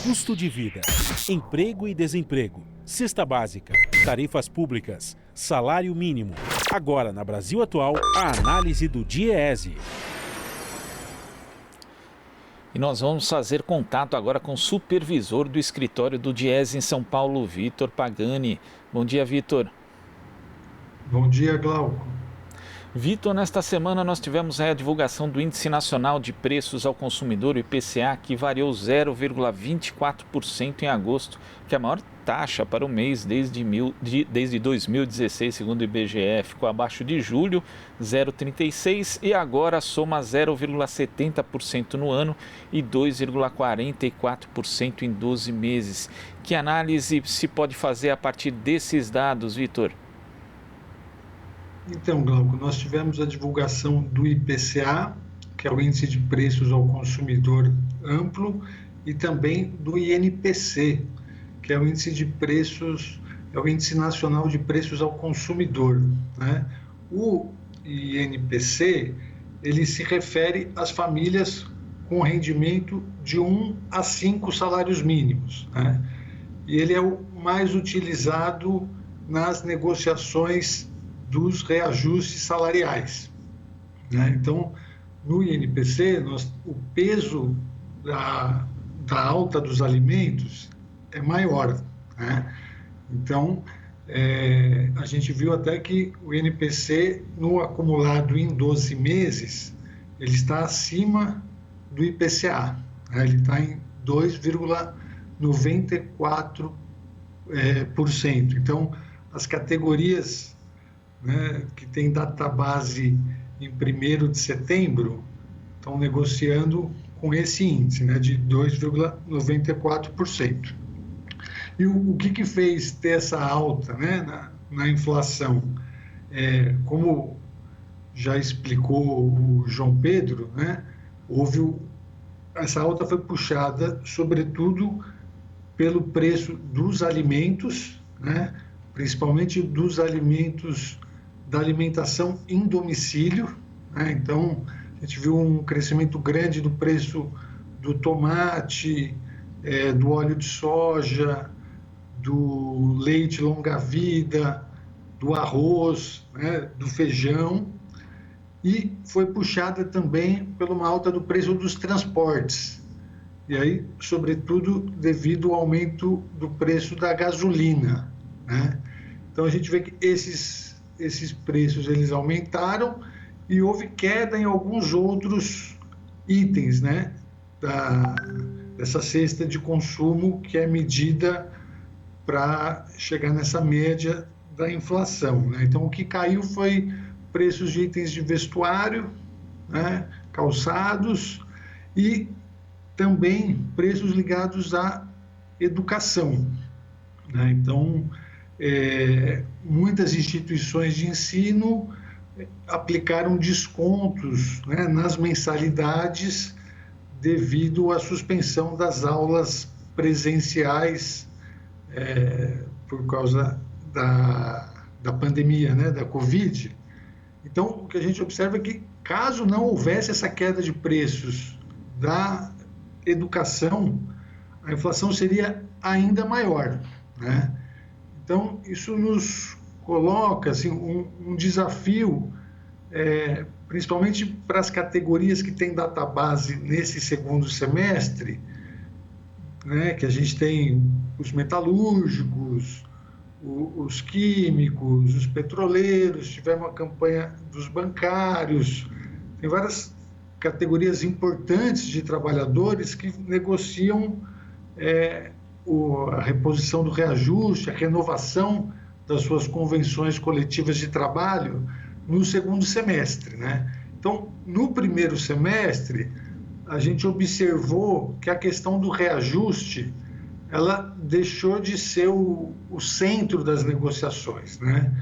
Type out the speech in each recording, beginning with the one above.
custo de vida, emprego e desemprego, cesta básica, tarifas públicas, salário mínimo. Agora, na Brasil Atual, a análise do DIEESE. E nós vamos fazer contato agora com o supervisor do escritório do DIEESE em São Paulo, Vitor Pagani. Bom dia, Vitor. Bom dia, Glauco. Vitor, nesta semana nós tivemos a divulgação do Índice Nacional de Preços ao Consumidor, o IPCA, que variou 0,24% em agosto, que é a maior taxa para o mês desde 2016, segundo o IBGE. Ficou abaixo de julho, 0,36%, e agora soma 0,70% no ano e 2,44% em 12 meses. Que análise se pode fazer a partir desses dados, Vitor? Então, Glauco, nós tivemos a divulgação do IPCA, que é o Índice de Preços ao Consumidor Amplo, e também do INPC, que é o Índice de Preços, é o Índice Nacional de Preços ao Consumidor, né? O INPC, ele se refere às famílias com rendimento de 1 a 5 salários mínimos, né? E ele é o mais utilizado nas negociações dos reajustes salariais, né? Então, no INPC, o peso da alta dos alimentos é maior, né? Então, a gente viu até que o INPC, no acumulado em 12 meses, ele está acima do IPCA, né? Ele está em 2,94%. Então, as categorias, né, que tem database em 1º de setembro, estão negociando com esse índice, né, de 2,94%. E o que fez ter essa alta, né, na inflação? Como já explicou o João Pedro, né, essa alta foi puxada, sobretudo, pelo preço dos alimentos, né, principalmente dos alimentos da alimentação em domicílio, né? Então, a gente viu um crescimento grande do preço do tomate, do óleo de soja, do leite longa-vida, do arroz, né, do feijão, e foi puxada também por uma alta do preço dos transportes, e aí, sobretudo, devido ao aumento do preço da gasolina, né? Então, a gente vê que esses preços eles aumentaram e houve queda em alguns outros itens, né, dessa cesta de consumo que é medida para chegar nessa média da inflação, né? Então, o que caiu foi preços de itens de vestuário, né, calçados, e também preços ligados à educação, né? Então, muitas instituições de ensino aplicaram descontos, né, nas mensalidades devido à suspensão das aulas presenciais por causa da pandemia, né, da Covid. Então, o que a gente observa é que, caso não houvesse essa queda de preços da educação, a inflação seria ainda maior, né? Então, isso nos coloca assim, um desafio, principalmente para as categorias que têm database nesse segundo semestre, né, que a gente tem os metalúrgicos, os químicos, os petroleiros, tivemos a campanha dos bancários, tem várias categorias importantes de trabalhadores que negociam a reposição do reajuste, a renovação das suas convenções coletivas de trabalho no segundo semestre, né? Então, no primeiro semestre, a gente observou que a questão do reajuste, ela deixou de ser o centro das negociações, né?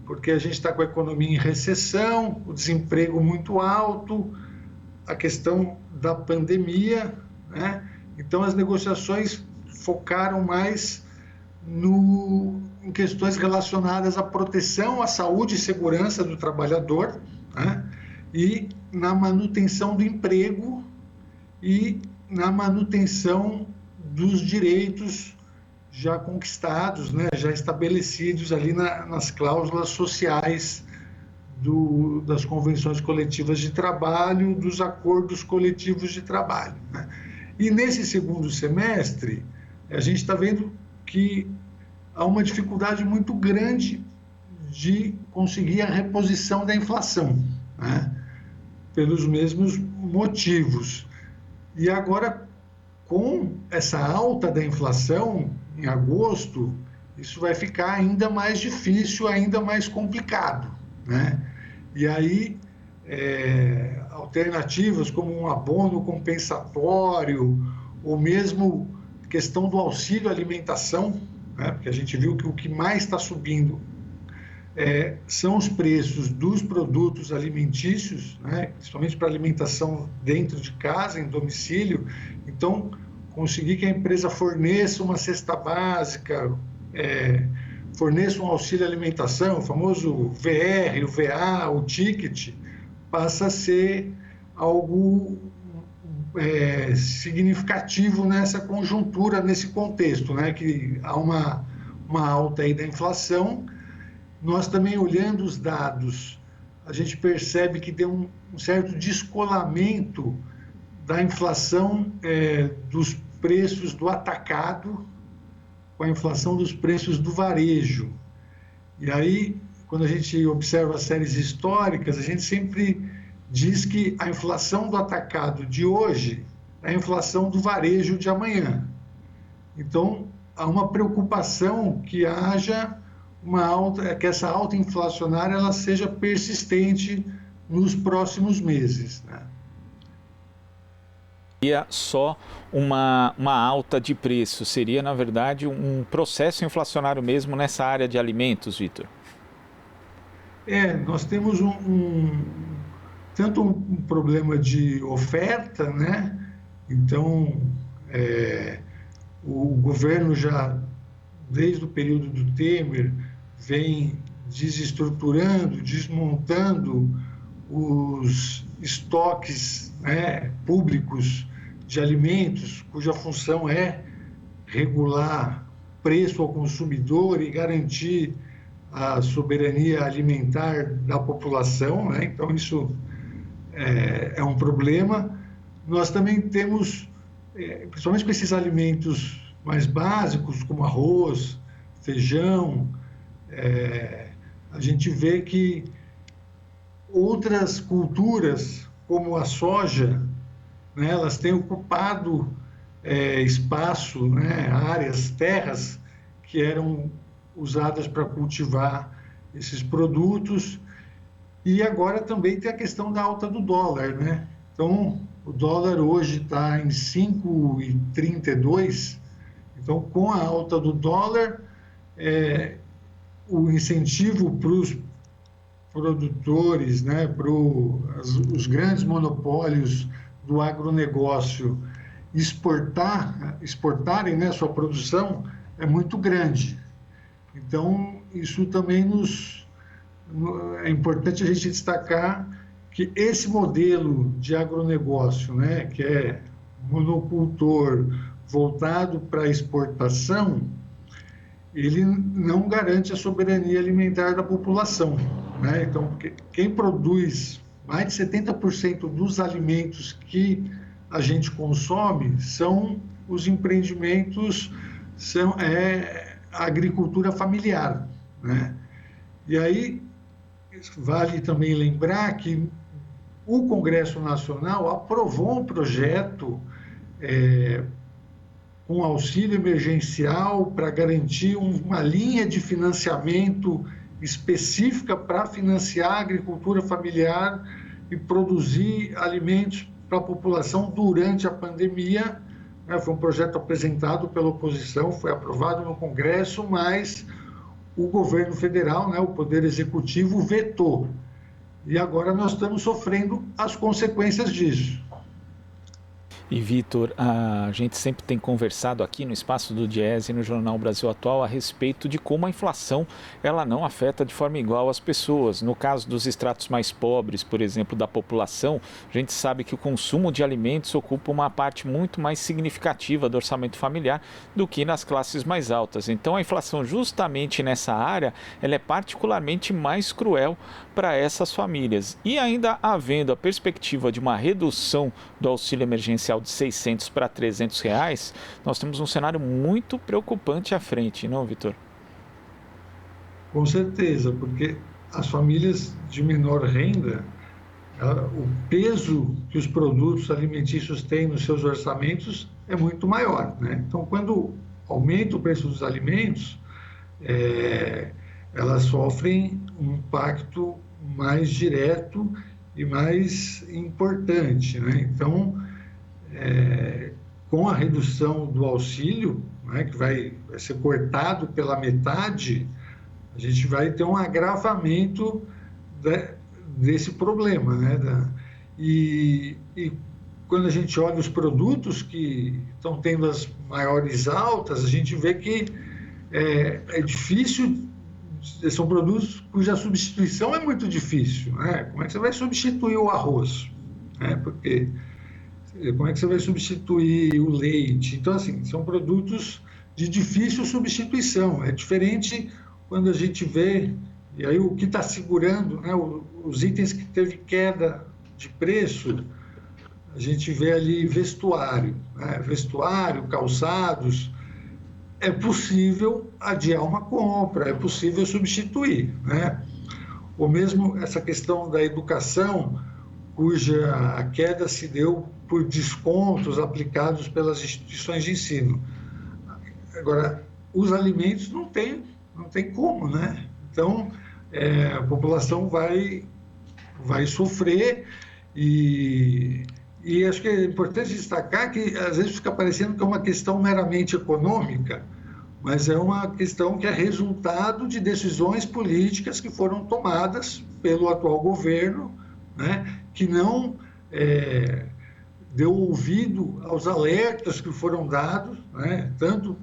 Porque a gente está com a economia em recessão, o desemprego muito alto, a questão da pandemia, né? Então, as negociações focaram mais em questões relacionadas à proteção, à saúde e segurança do trabalhador, né? E na manutenção do emprego e na manutenção dos direitos já conquistados, né, já estabelecidos ali nas cláusulas sociais das convenções coletivas de trabalho, dos acordos coletivos de trabalho, né? E nesse segundo semestre, a gente está vendo que há uma dificuldade muito grande de conseguir a reposição da inflação, né? Pelos mesmos motivos. E agora, com essa alta da inflação, em agosto, isso vai ficar ainda mais difícil, ainda mais complicado, né? E aí, alternativas como um abono compensatório, ou mesmo questão do auxílio alimentação, né? Porque a gente viu que o que mais está subindo são os preços dos produtos alimentícios, né? Principalmente para alimentação dentro de casa, em domicílio. Então, conseguir que a empresa forneça uma cesta básica, forneça um auxílio alimentação, o famoso VR, o VA, o ticket, passa a ser algo significativo nessa conjuntura, nesse contexto, né? Que há uma alta aí da inflação. Nós também, olhando os dados, a gente percebe que tem um certo descolamento da inflação dos preços do atacado com a inflação dos preços do varejo. E aí, quando a gente observa as séries históricas, a gente sempre diz que a inflação do atacado de hoje é a inflação do varejo de amanhã. Então, há uma preocupação que haja que essa alta inflacionária ela seja persistente nos próximos meses, né? Só uma alta de preço, seria, na verdade, um processo inflacionário mesmo nessa área de alimentos, Vitor? Nós temos tanto um problema de oferta, né? Então, o governo já, desde o período do Temer, vem desestruturando, desmontando os estoques, né, públicos de alimentos, cuja função é regular preço ao consumidor e garantir a soberania alimentar da população, né? Então, isso é um problema. Nós também temos, principalmente com esses alimentos mais básicos, como arroz, feijão, a gente vê que outras culturas, como a soja, né, elas têm ocupado espaço, né, áreas, terras que eram usadas para cultivar esses produtos. E agora também tem a questão da alta do dólar, né? Então, o dólar hoje está em 5,32. Então, com a alta do dólar, o incentivo para os produtores, né, para os grandes monopólios do agronegócio exportarem, né, sua produção é muito grande. Então, isso também é importante a gente destacar que esse modelo de agronegócio, né, que é monocultor voltado para a exportação, ele não garante a soberania alimentar da população, né? Então, quem produz mais de 70% dos alimentos que a gente consome são os empreendimentos, a agricultura familiar, né? E aí, vale também lembrar que o Congresso Nacional aprovou um projeto com auxílio emergencial para garantir uma linha de financiamento específica para financiar a agricultura familiar e produzir alimentos para a população durante a pandemia. Foi um projeto apresentado pela oposição, foi aprovado no Congresso, mas o governo federal, né, o Poder Executivo, vetou. E agora nós estamos sofrendo as consequências disso. E, Vitor, a gente sempre tem conversado aqui no Espaço do Diese e no Jornal Brasil Atual a respeito de como a inflação ela não afeta de forma igual as pessoas. No caso dos estratos mais pobres, por exemplo, da população, a gente sabe que o consumo de alimentos ocupa uma parte muito mais significativa do orçamento familiar do que nas classes mais altas. Então, a inflação justamente nessa área, ela é particularmente mais cruel para essas famílias. E ainda havendo a perspectiva de uma redução do auxílio emergencial de 600 para 300 reais, nós temos um cenário muito preocupante à frente, não, Vitor? Com certeza, porque as famílias de menor renda, o peso que os produtos alimentícios têm nos seus orçamentos é muito maior, né? Então, quando aumenta o preço dos alimentos, elas sofrem um impacto mais direto e mais importante, né? Então, com a redução do auxílio, né, que vai ser cortado pela metade, a gente vai ter um agravamento desse problema, né? E quando a gente olha os produtos que estão tendo as maiores altas, a gente vê que é difícil, são produtos cuja substituição é muito difícil, né? Como é que você vai substituir o arroz? Porque como é que você vai substituir o leite? Então, assim, são produtos de difícil substituição. É diferente quando a gente vê, e aí o que está segurando, né, os itens que teve queda de preço, a gente vê ali vestuário, né? Vestuário, calçados. É possível adiar uma compra, é possível substituir, né? Ou mesmo essa questão da educação, cuja a queda se deu por descontos aplicados pelas instituições de ensino. Agora, os alimentos não tem como, né? Então, a população vai sofrer e acho que é importante destacar que às vezes fica parecendo que é uma questão meramente econômica, mas é uma questão que é resultado de decisões políticas que foram tomadas pelo atual governo, né, que não deu ouvido aos alertas que foram dados, né, tanto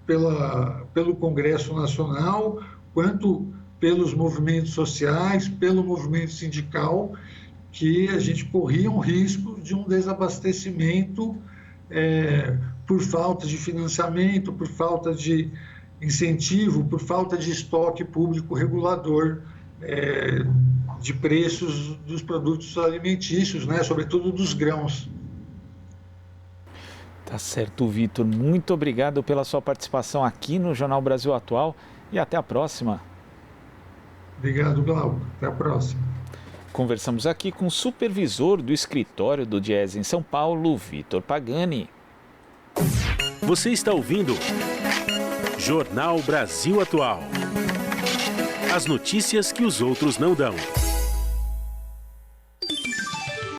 pelo Congresso Nacional, quanto pelos movimentos sociais, pelo movimento sindical, que a gente corria um risco de um desabastecimento por falta de financiamento, por falta de incentivo, por falta de estoque público regulador de preços dos produtos alimentícios, né, sobretudo dos grãos. Tá certo, Vitor. Muito obrigado pela sua participação aqui no Jornal Brasil Atual e até a próxima. Obrigado, Glauco. Até a próxima. Conversamos aqui com o supervisor do escritório do Diese em São Paulo, Vitor Pagani. Você está ouvindo Jornal Brasil Atual. As notícias que os outros não dão.